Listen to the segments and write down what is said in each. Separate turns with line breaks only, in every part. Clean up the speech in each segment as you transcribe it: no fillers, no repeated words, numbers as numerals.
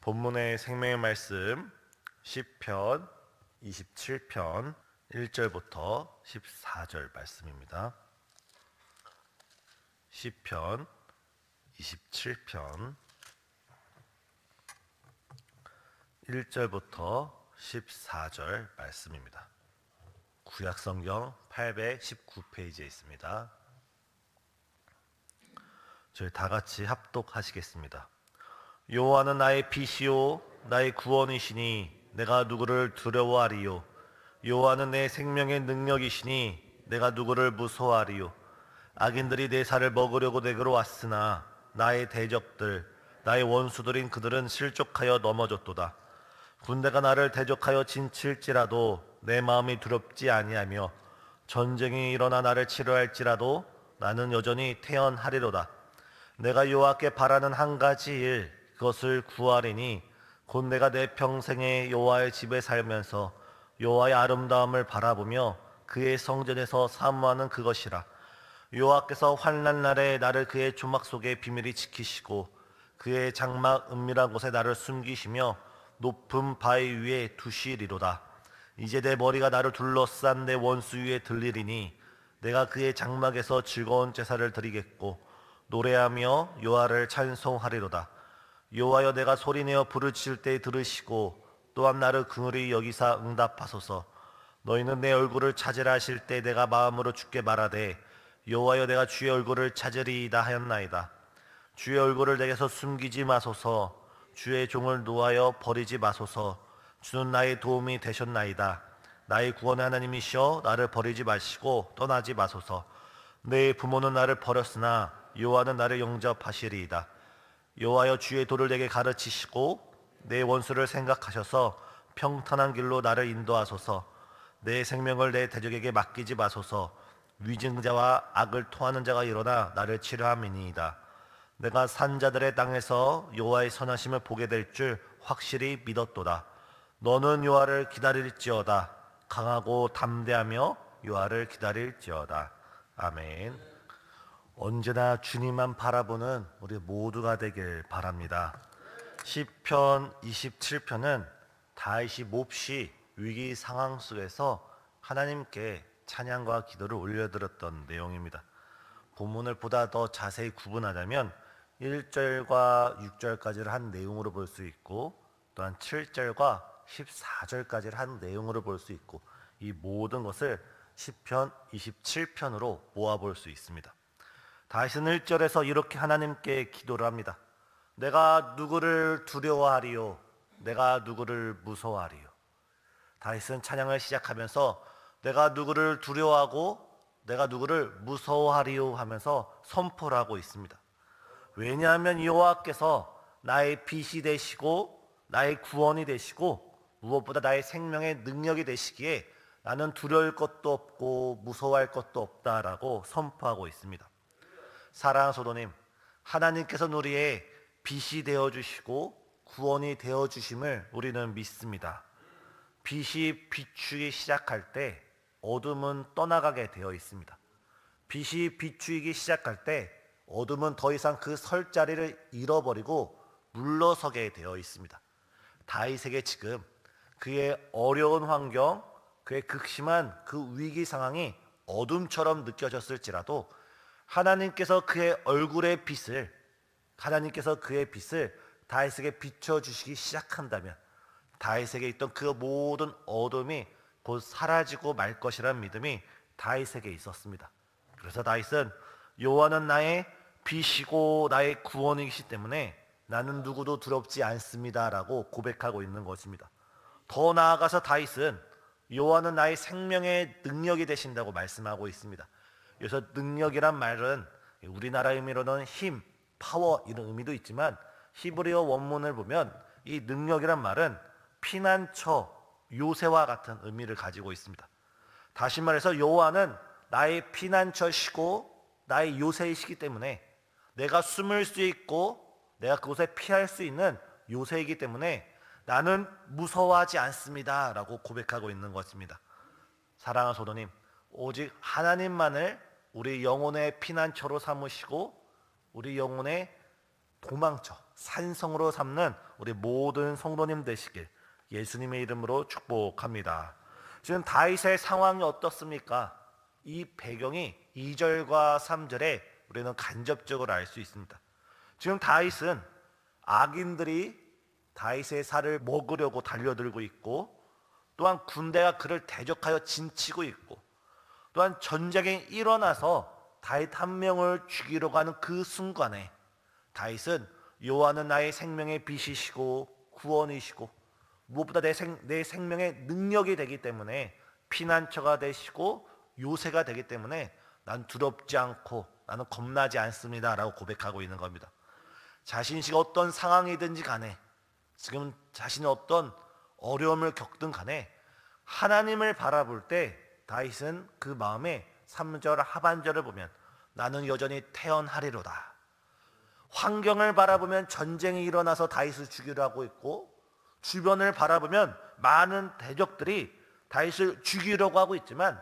본문의 생명의 말씀 시편 27편 1절부터 14절 말씀입니다. 시편 27편 1절부터 14절 말씀입니다. 구약성경 819페이지에 있습니다. 저희 다 같이 합독하시겠습니다. 여호와는 나의 빛이요 나의 구원이시니 내가 누구를 두려워하리요. 여호와는 내 생명의 능력이시니 내가 누구를 무서워하리요. 악인들이 내 살을 먹으려고 내게로 왔으나 나의 대적들 나의 원수들인 그들은 실족하여 넘어졌도다. 군대가 나를 대적하여 진칠지라도 내 마음이 두렵지 아니하며 전쟁이 일어나 나를 치료할지라도 나는 여전히 태연하리로다. 내가 여호와께 바라는 한 가지 일 그것을 구하리니 곧 내가 내 평생에 여호와의 집에 살면서 여호와의 아름다움을 바라보며 그의 성전에서 사모하는 그것이라. 여호와께서 환난 날에 나를 그의 조막 속에 비밀히 지키시고 그의 장막 은밀한 곳에 나를 숨기시며 높은 바위 위에 두시리로다. 이제 내 머리가 나를 둘러싼 내 원수 위에 들리리니 내가 그의 장막에서 즐거운 제사를 드리겠고 노래하며 여호와를 찬송하리로다. 여호와여 내가 소리내어 부르짖을 때 들으시고 또한 나를 긍휼히 여기사 응답하소서. 너희는 내 얼굴을 찾으라 하실 때 내가 마음으로 주께 말하되 여호와여 내가 주의 얼굴을 찾으리이다 하였나이다. 주의 얼굴을 내게서 숨기지 마소서. 주의 종을 노하여 버리지 마소서. 주는 나의 도움이 되셨나이다. 나의 구원의 하나님이시여 나를 버리지 마시고 떠나지 마소서. 내 부모는 나를 버렸으나 여호와는 나를 영접하시리이다. 여호와여 주의 도를 내게 가르치시고 내 원수를 생각하셔서 평탄한 길로 나를 인도하소서. 내 생명을 내 대적에게 맡기지 마소서. 위증자와 악을 토하는 자가 일어나 나를 치료함이니이다. 내가 산자들의 땅에서 여호와의 선하심을 보게 될 줄 확실히 믿었도다. 너는 여호와를 기다릴지어다. 강하고 담대하며 여호와를 기다릴지어다. 아멘. 언제나 주님만 바라보는 우리 모두가 되길 바랍니다. 시편 27편은 다윗이 몹시 위기 상황 속에서 하나님께 찬양과 기도를 올려드렸던 내용입니다. 본문을 보다 더 자세히 구분하자면 1절과 6절까지를 한 내용으로 볼 수 있고 또한 7절과 14절까지를 한 내용으로 볼 수 있고 이 모든 것을 시편 27편으로 모아볼 수 있습니다. 다윗은 1절에서 이렇게 하나님께 기도를 합니다. 내가 누구를 두려워하리요? 내가 누구를 무서워하리요? 다윗은 찬양을 시작하면서 내가 누구를 두려워하고 내가 누구를 무서워하리요 하면서 선포를 하고 있습니다. 왜냐하면 여호와께서 나의 빛이 되시고 나의 구원이 되시고 무엇보다 나의 생명의 능력이 되시기에 나는 두려울 것도 없고 무서워할 것도 없다라고 선포하고 있습니다. 사랑하는 성도님, 하나님께서는 우리의 빛이 되어주시고 구원이 되어주심을 우리는 믿습니다. 빛이 비추기 시작할 때 어둠은 떠나가게 되어 있습니다. 빛이 비추기 시작할 때 어둠은 더 이상 그 설 자리를 잃어버리고 물러서게 되어 있습니다. 다윗에게 지금 그의 어려운 환경, 그의 극심한 그 위기 상황이 어둠처럼 느껴졌을지라도 하나님께서 그의 빛을 다윗에게 비춰주시기 시작한다면 다윗에게 있던 그 모든 어둠이 곧 사라지고 말 것이라는 믿음이 다윗에게 있었습니다. 그래서 다윗은 여호와는 나의 빛이고 나의 구원이시기 때문에 나는 누구도 두렵지 않습니다 라고 고백하고 있는 것입니다. 더 나아가서 다윗은 여호와는 나의 생명의 능력이 되신다고 말씀하고 있습니다. 그래서 능력이란 말은 우리나라 의미로는 힘, 파워 이런 의미도 있지만 히브리어 원문을 보면 이 능력이란 말은 피난처, 요새와 같은 의미를 가지고 있습니다. 다시 말해서 여호와는 나의 피난처시고 나의 요새이시기 때문에 내가 숨을 수 있고 내가 그곳에 피할 수 있는 요새이기 때문에 나는 무서워하지 않습니다 라고 고백하고 있는 것입니다. 사랑하는 성도님, 오직 하나님만을 우리 영혼의 피난처로 삼으시고 우리 영혼의 도망쳐 산성으로 삼는 우리 모든 성도님 되시길 예수님의 이름으로 축복합니다. 지금 다윗의 상황이 어떻습니까? 이 배경이 2절과 3절에 우리는 간접적으로 알 수 있습니다. 지금 다윗은 악인들이 다윗의 살을 먹으려고 달려들고 있고, 또한 군대가 그를 대적하여 진치고 있고, 또한 전쟁이 일어나서 다윗 한 명을 죽이려고 하는 그 순간에 다윗은 여호와는 나의 생명의 빛이시고 구원이시고 무엇보다 내 생명의 능력이 되기 때문에 피난처가 되시고 요새가 되기 때문에 난 두렵지 않고 나는 겁나지 않습니다 라고 고백하고 있는 겁니다. 자신이 어떤 상황이든지 간에, 지금 자신이 어떤 어려움을 겪든 간에 하나님을 바라볼 때 다윗은 그 마음에 3절 하반절을 보면 나는 여전히 태어나리로다. 환경을 바라보면 전쟁이 일어나서 다윗을 죽이려 하고 있고, 주변을 바라보면 많은 대적들이 다윗을 죽이려고 하고 있지만,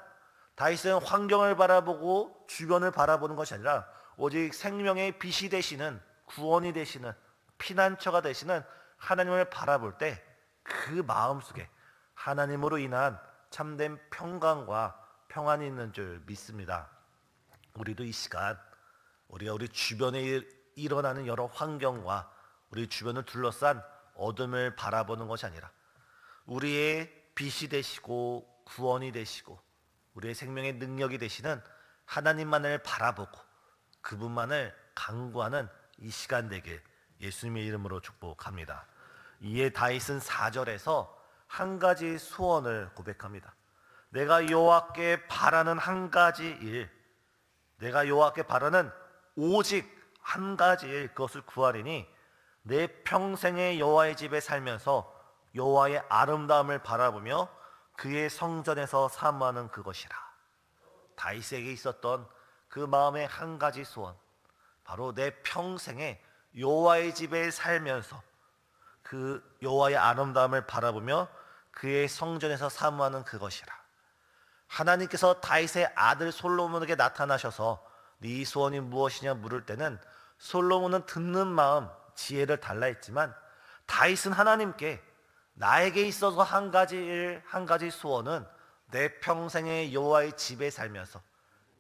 다윗은 환경을 바라보고 주변을 바라보는 것이 아니라 오직 생명의 빛이 되시는, 구원이 되시는, 피난처가 되시는 하나님을 바라볼 때 그 마음속에 하나님으로 인한 참된 평강과 평안이 있는 줄 믿습니다. 우리도 이 시간 우리가 우리 주변에 일어나는 여러 환경과 우리 주변을 둘러싼 어둠을 바라보는 것이 아니라 우리의 빛이 되시고 구원이 되시고 우리의 생명의 능력이 되시는 하나님만을 바라보고 그분만을 간구하는 이 시간 되길 예수님의 이름으로 축복합니다. 이에 다윗은 4절에서 한 가지 소원을 고백합니다. 내가 여호와께 바라는 한 가지 일, 내가 여호와께 바라는 오직 한 가지 일, 그것을 구하리니 내 평생에 여호와의 집에 살면서 여호와의 아름다움을 바라보며 그의 성전에서 사모하는 그것이라. 다윗에게 있었던 그 마음의 한 가지 소원, 바로 내 평생에 여호와의 집에 살면서 그 여호와의 아름다움을 바라보며 그의 성전에서 사모하는 그것이라. 하나님께서 다윗의 아들 솔로몬에게 나타나셔서 네 소원이 무엇이냐 물을 때는 솔로몬은 듣는 마음, 지혜를 달라 했지만 다윗은 하나님께 나에게 있어서 한 가지 일, 한 가지 소원은 내 평생에 여호와의 집에 살면서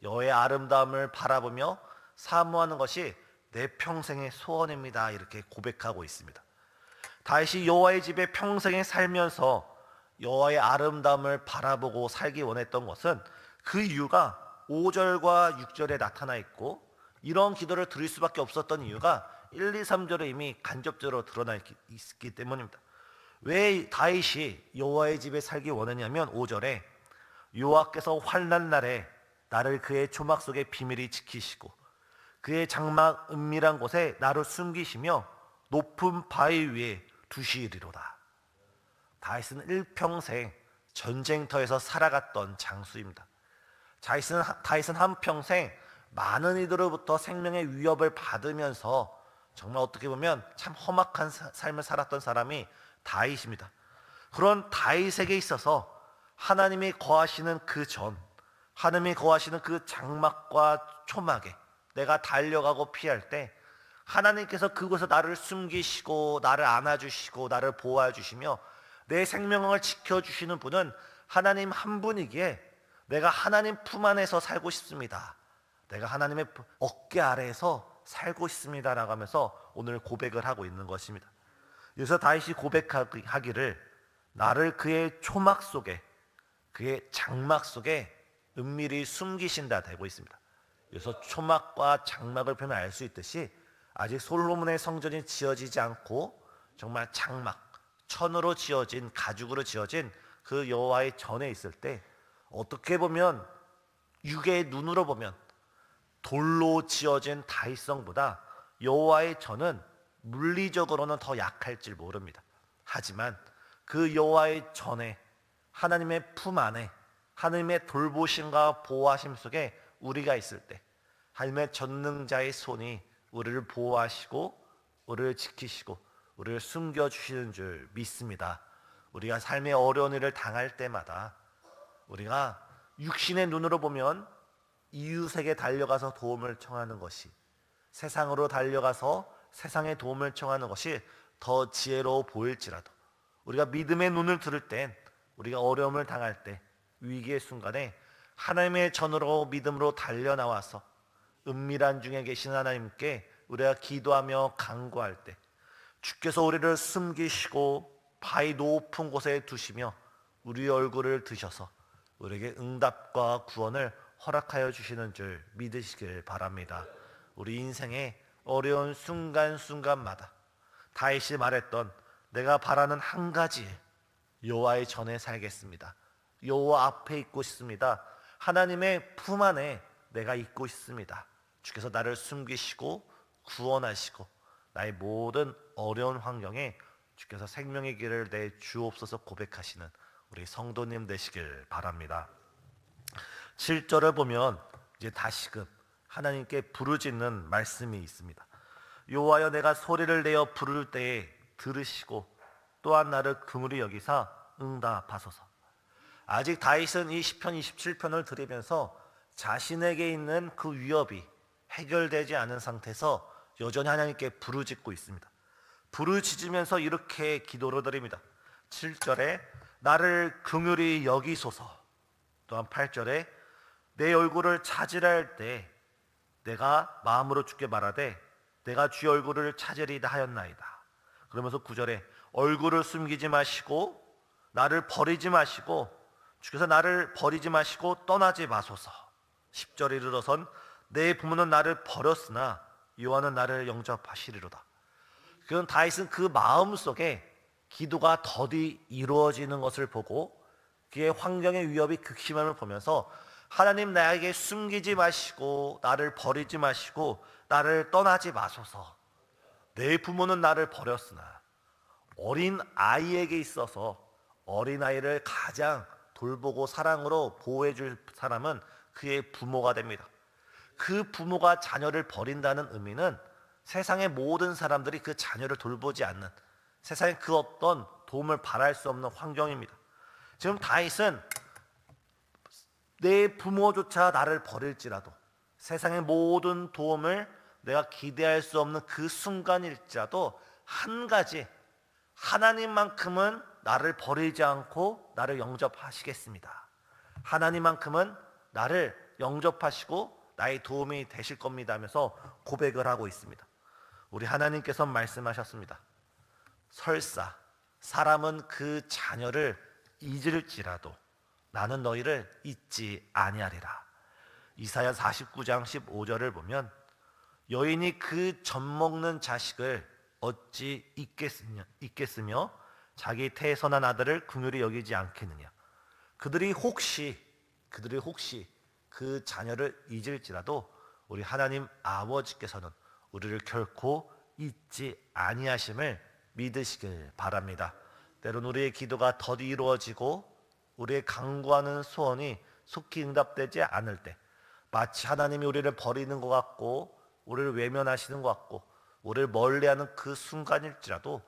여호와의 아름다움을 바라보며 사모하는 것이 내 평생의 소원입니다. 이렇게 고백하고 있습니다. 다윗이 여호와의 집에 평생에 살면서 여호와의 아름다움을 바라보고 살기 원했던 것은 그 이유가 5절과 6절에 나타나 있고, 이런 기도를 드릴 수밖에 없었던 이유가 1, 2, 3절에 이미 간접적으로 드러나 있기 때문입니다. 왜 다윗이 여호와의 집에 살기 원했냐면 5절에 여호와께서 환난 날에 나를 그의 초막 속에 비밀히 지키시고 그의 장막 은밀한 곳에 나를 숨기시며 높은 바위 위에 두시리로다. 다윗은 일평생 전쟁터에서 살아갔던 장수입니다. 다윗은 한평생 많은 이들로부터 생명의 위협을 받으면서 정말 어떻게 보면 참 험악한 삶을 살았던 사람이 다윗입니다. 그런 다윗에게 있어서 하나님이 거하시는 그 전, 하나님이 거하시는 그 장막과 초막에 내가 달려가고 피할 때 하나님께서 그곳에 나를 숨기시고 나를 안아주시고 나를 보호해주시며 내 생명을 지켜주시는 분은 하나님 한 분이기에 내가 하나님 품 안에서 살고 싶습니다. 내가 하나님의 어깨 아래에서 살고 싶습니다 라고 하면서 오늘 고백을 하고 있는 것입니다. 그래서 다윗이 고백하기를 나를 그의 초막 속에, 그의 장막 속에 은밀히 숨기신다 되고 있습니다. 그래서 초막과 장막을 보면 알 수 있듯이 아직 솔로몬의 성전이 지어지지 않고 정말 장막, 천으로 지어진, 가죽으로 지어진 그 여호와의 전에 있을 때 어떻게 보면 육의 눈으로 보면 돌로 지어진 다윗성보다 여호와의 전은 물리적으로는 더 약할지 모릅니다. 하지만 그 여호와의 전에 하나님의 품 안에 하나님의 돌보심과 보호하심 속에 우리가 있을 때 하나님의 전능자의 손이 우리를 보호하시고 우리를 지키시고 우리를 숨겨주시는 줄 믿습니다. 우리가 삶의 어려운 일을 당할 때마다 우리가 육신의 눈으로 보면 이웃에게 달려가서 도움을 청하는 것이, 세상으로 달려가서 세상의 도움을 청하는 것이 더 지혜로워 보일지라도 우리가 믿음의 눈을 들을 땐 우리가 어려움을 당할 때 위기의 순간에 하나님의 전으로 믿음으로 달려나와서 은밀한 중에 계신 하나님께 우리가 기도하며 간구할 때 주께서 우리를 숨기시고 바위 높은 곳에 두시며 우리 얼굴을 드셔서 우리에게 응답과 구원을 허락하여 주시는 줄 믿으시길 바랍니다. 우리 인생의 어려운 순간순간마다 다윗이 말했던 내가 바라는 한 가지 여호와의 전에 살겠습니다. 여호와 앞에 있고 싶습니다. 하나님의 품 안에 내가 있고 싶습니다. 주께서 나를 숨기시고 구원하시고 나의 모든 어려운 환경에 주께서 생명의 길을 내 주옵소서 고백하시는 우리 성도님 되시길 바랍니다. 7절을 보면 이제 다시금 하나님께 부르짖는 말씀이 있습니다. 여호와여 내가 소리를 내어 부를 때에 들으시고 또한 나를 긍휼히 여기사 응답하소서. 아직 다윗은 이 시편 27편을 들으면서 자신에게 있는 그 위협이 해결되지 않은 상태에서 여전히 하나님께 부르짖고 있습니다. 부르짖으면서 이렇게 기도를 드립니다. 7절에 나를 긍휼히 여기소서. 또한 8절에 내 얼굴을 찾으라 할 때 내가 마음으로 주께 말하되 내가 주의 얼굴을 찾으리다 하였나이다. 그러면서 9절에 얼굴을 숨기지 마시고 나를 버리지 마시고 주께서 나를 버리지 마시고 떠나지 마소서. 10절에 이르러선 내 부모는 나를 버렸으나 여호와는 나를 영접하시리로다. 그건 다윗은 그 마음속에 기도가 더디 이루어지는 것을 보고 그의 환경의 위협이 극심함을 보면서 하나님 나에게 숨기지 마시고 나를 버리지 마시고 나를 떠나지 마소서. 내 부모는 나를 버렸으나 어린 아이에게 있어서 어린 아이를 가장 돌보고 사랑으로 보호해 줄 사람은 그의 부모가 됩니다. 그 부모가 자녀를 버린다는 의미는 세상의 모든 사람들이 그 자녀를 돌보지 않는 세상에 그 어떤 도움을 바랄 수 없는 환경입니다. 지금 다윗은 내 부모조차 나를 버릴지라도 세상의 모든 도움을 내가 기대할 수 없는 그 순간일지라도 한 가지 하나님만큼은 나를 버리지 않고 나를 영접하시겠습니다. 하나님만큼은 나를 영접하시고 나의 도움이 되실 겁니다 하면서 고백을 하고 있습니다. 우리 하나님께서 말씀하셨습니다. 설사 사람은 그 자녀를 잊을지라도 나는 너희를 잊지 아니하리라. 이사야 49장 15절을 보면 여인이 그 젖먹는 자식을 어찌 잊겠으며 자기 태선한 아들을 긍휼히 여기지 않겠느냐. 그들이 혹시 그 자녀를 잊을지라도 우리 하나님 아버지께서는 우리를 결코 잊지 아니하심을 믿으시길 바랍니다. 때론 우리의 기도가 더디 이루어지고 우리의 간구하는 소원이 속히 응답되지 않을 때 마치 하나님이 우리를 버리는 것 같고 우리를 외면하시는 것 같고 우리를 멀리하는 그 순간일지라도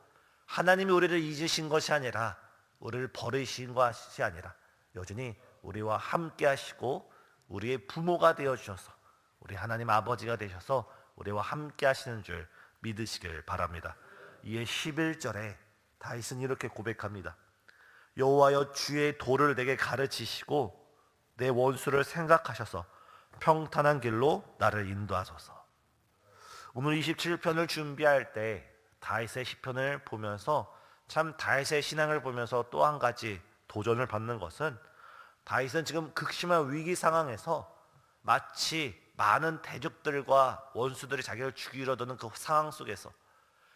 하나님이 우리를 잊으신 것이 아니라 우리를 버리신 것이 아니라 여전히 우리와 함께 하시고 우리의 부모가 되어주셔서 우리 하나님 아버지가 되셔서 우리와 함께 하시는 줄 믿으시길 바랍니다. 이에 11절에 다윗은 이렇게 고백합니다. 여호와여 주의 도를 내게 가르치시고 내 원수를 생각하셔서 평탄한 길로 나를 인도하소서. 오늘 27편을 준비할 때 다윗의 시편을 보면서 참 다윗의 신앙을 보면서 또 한 가지 도전을 받는 것은 다윗은 지금 극심한 위기 상황에서 마치 많은 대적들과 원수들이 자기를 죽이려 드는 그 상황 속에서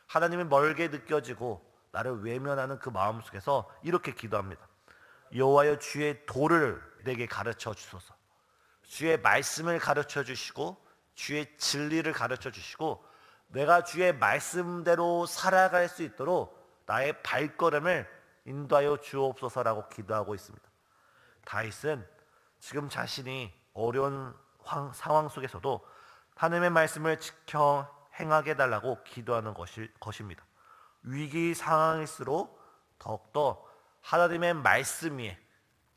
하나님이 멀게 느껴지고 나를 외면하는 그 마음 속에서 이렇게 기도합니다. 여호와여 주의 도를 내게 가르쳐 주소서. 주의 말씀을 가르쳐 주시고 주의 진리를 가르쳐 주시고 내가 주의 말씀대로 살아갈 수 있도록 나의 발걸음을 인도하여 주옵소서라고 기도하고 있습니다. 다윗은 지금 자신이 어려운 상황 속에서도 하나님의 말씀을 지켜 행하게 해달라고 기도하는 것입니다. 위기 상황일수록 더욱더 하나님의 말씀 위에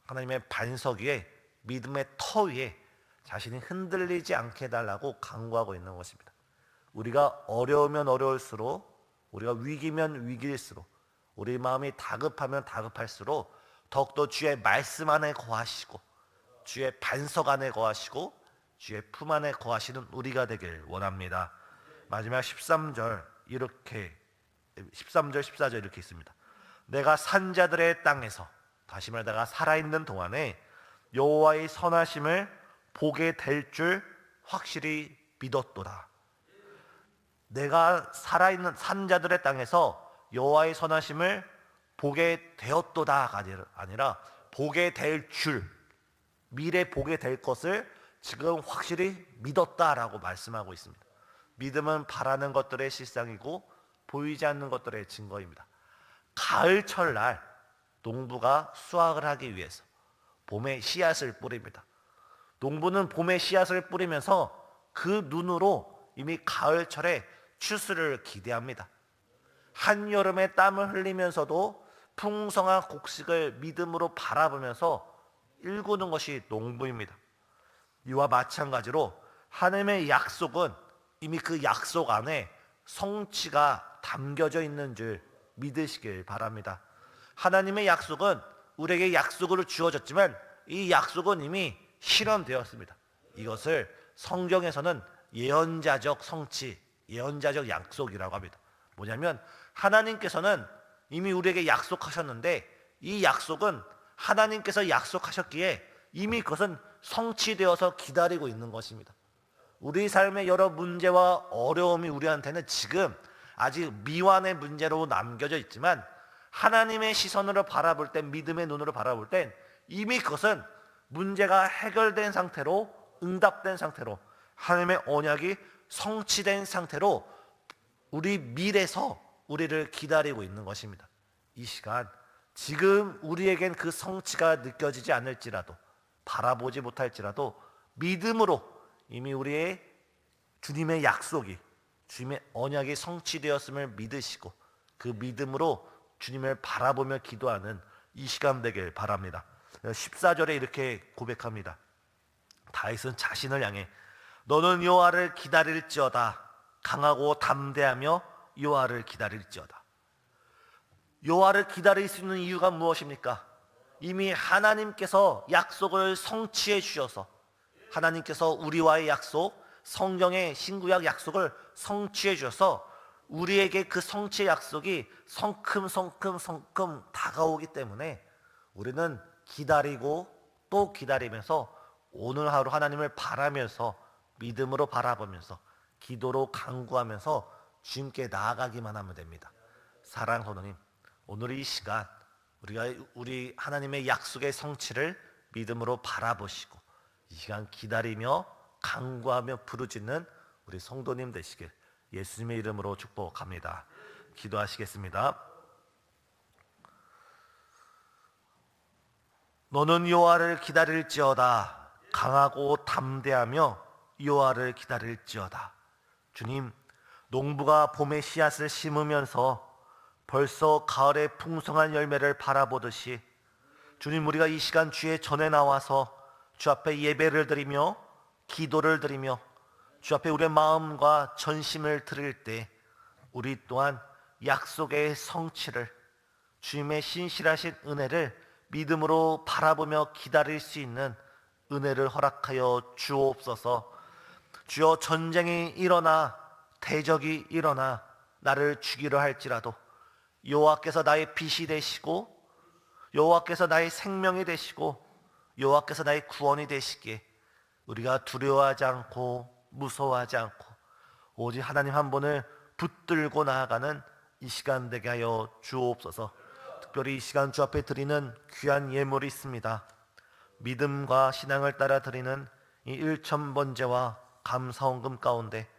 하나님의 반석 위에 믿음의 터 위에 자신이 흔들리지 않게 해달라고 간구하고 있는 것입니다. 우리가 어려우면 어려울수록, 우리가 위기면 위기일수록, 우리 마음이 다급하면 다급할수록 더욱더 주의 말씀 안에 거하시고 주의 반석 안에 거하시고 주의 품 안에 거하시는 우리가 되길 원합니다. 마지막 13절 14절 이렇게 있습니다. 내가 산자들의 땅에서, 다시 말해 내가 살아있는 동안에 여호와의 선하심을 보게 될 줄 확실히 믿었도다. 내가 살아있는 산자들의 땅에서 여호와의 선하심을 보게 되었도다가 아니라 보게 될 줄, 미래 보게 될 것을 지금 확실히 믿었다라고 말씀하고 있습니다. 믿음은 바라는 것들의 실상이고 보이지 않는 것들의 증거입니다. 가을철 날 농부가 수확을 하기 위해서 봄에 씨앗을 뿌립니다. 농부는 봄에 씨앗을 뿌리면서 그 눈으로 이미 가을철에 추수를 기대합니다. 한여름에 땀을 흘리면서도 풍성한 곡식을 믿음으로 바라보면서 일구는 것이 농부입니다. 이와 마찬가지로 하나님의 약속은 이미 그 약속 안에 성취가 담겨져 있는 줄 믿으시길 바랍니다. 하나님의 약속은 우리에게 약속으로 주어졌지만 이 약속은 이미 실현되었습니다. 이것을 성경에서는 예언자적 성취, 예언자적 약속이라고 합니다. 뭐냐면 하나님께서는 이미 우리에게 약속하셨는데 이 약속은 하나님께서 약속하셨기에 이미 그것은 성취되어서 기다리고 있는 것입니다. 우리 삶의 여러 문제와 어려움이 우리한테는 지금 아직 미완의 문제로 남겨져 있지만 하나님의 시선으로 바라볼 때, 믿음의 눈으로 바라볼 땐 이미 그것은 문제가 해결된 상태로, 응답된 상태로, 하나님의 언약이 성취된 상태로 우리 미래에서 우리를 기다리고 있는 것입니다. 이 시간 지금 우리에겐 그 성취가 느껴지지 않을지라도, 바라보지 못할지라도 믿음으로 이미 우리의 주님의 약속이, 주님의 언약이 성취되었음을 믿으시고 그 믿음으로 주님을 바라보며 기도하는 이 시간 되길 바랍니다. 14절에 이렇게 고백합니다. 다윗은 자신을 향해 너는 여호와를 기다릴지어다. 강하고 담대하며 여호와를 기다릴지어다. 여호와를 기다릴 수 있는 이유가 무엇입니까? 이미 하나님께서 약속을 성취해 주셔서, 하나님께서 우리와의 약속, 성경의 신구약 약속을 성취해 주셔서 우리에게 그 성취의 약속이 성큼 다가오기 때문에 우리는 기다리고 또 기다리면서 오늘 하루 하나님을 바라면서 믿음으로 바라보면서 기도로 간구하면서 주님께 나아가기만 하면 됩니다. 사랑하는 성도님, 오늘 이 시간 우리가 우리 하나님의 약속의 성취를 믿음으로 바라보시고 이 시간 기다리며 간구하며 부르짖는 우리 성도님 되시길 예수님의 이름으로 축복합니다. 기도하시겠습니다. 너는 여호와를 기다릴지어다. 강하고 담대하며 여호와를 기다릴지어다. 주님, 농부가 봄에 씨앗을 심으면서 벌써 가을의 풍성한 열매를 바라보듯이 주님, 우리가 이 시간 주의 전에 나와서 주 앞에 예배를 드리며 기도를 드리며 주 앞에 우리의 마음과 전심을 드릴 때 우리 또한 약속의 성취를, 주님의 신실하신 은혜를 믿음으로 바라보며 기다릴 수 있는 은혜를 허락하여 주옵소서. 주여, 전쟁이 일어나 대적이 일어나 나를 죽이려 할지라도 여호와께서 나의 빛이 되시고 여호와께서 나의 생명이 되시고 여호와께서 나의 구원이 되시기에 우리가 두려워하지 않고 무서워하지 않고 오직 하나님 한 분을 붙들고 나아가는 이 시간 되게 하여 주옵소서. 특별히 이 시간 주 앞에 드리는 귀한 예물이 있습니다. 믿음과 신앙을 따라 드리는 이 1,000번제와 감사원금 가운데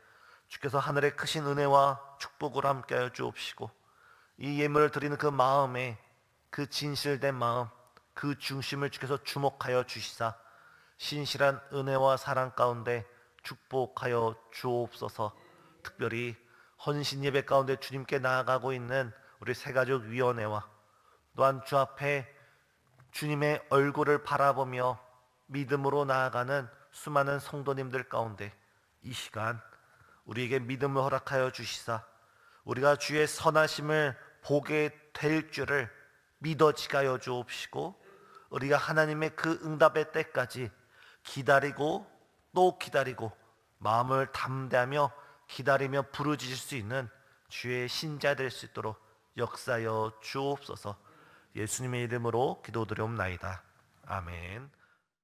주께서 하늘의 크신 은혜와 축복을 함께하여 주옵시고 이 예물을 드리는 그 마음에, 그 진실된 마음, 그 중심을 주께서 주목하여 주시사 신실한 은혜와 사랑 가운데 축복하여 주옵소서. 특별히 헌신 예배 가운데 주님께 나아가고 있는 우리 새가족위원회와 또한 주 앞에 주님의 얼굴을 바라보며 믿음으로 나아가는 수많은 성도님들 가운데 이 시간 우리에게 믿음을 허락하여 주시사 우리가 주의 선하심을 보게 될 줄을 믿어지게 하여 주옵시고, 우리가 하나님의 그 응답의 때까지 기다리고 또 기다리고 마음을 담대하며 기다리며 부르짖을 수 있는 주의 신자 될 수 있도록 역사하여 주옵소서. 예수님의 이름으로 기도드리옵나이다. 아멘.